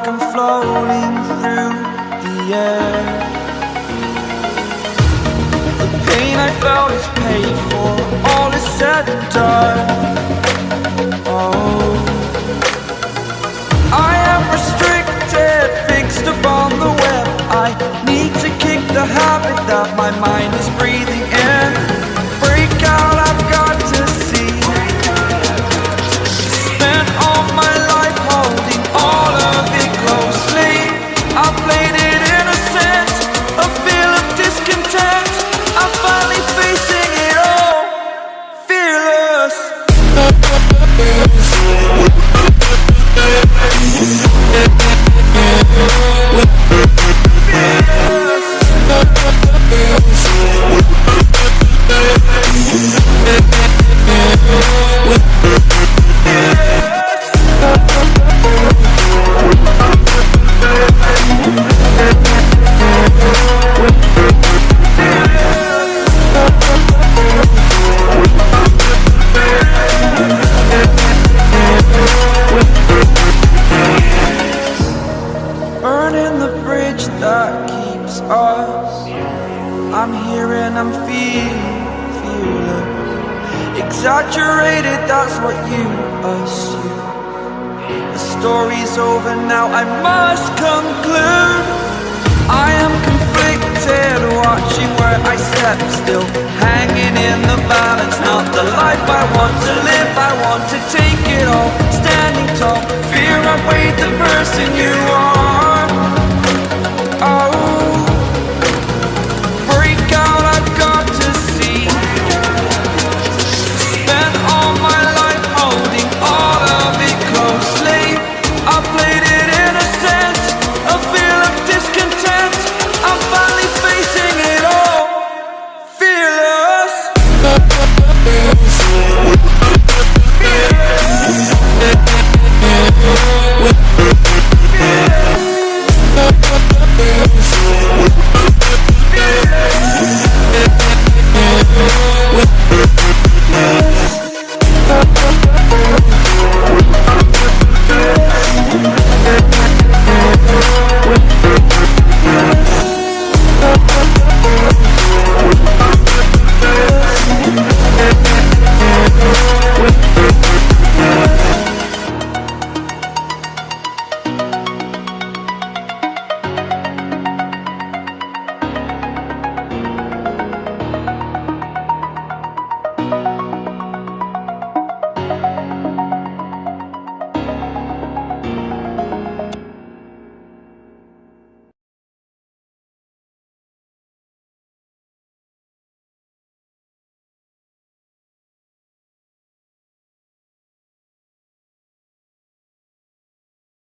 like I'm floating through the air. The pain I felt is paid for, all is said and done. Oh, I am restricted, fixed upon the web. I need to kick the habit that my mind is breathing in. Break out, I've got to see. Spent all my life holding all of it closely. I played it innocent, a feel of discontent. I'm finally facing it all, fearless. Burning the bridge that keeps us. I'm here and I'm feeling fearless. Exaggerated, that's what you assume. The story's over now, I must conclude. I am conflicted, watching where I step still.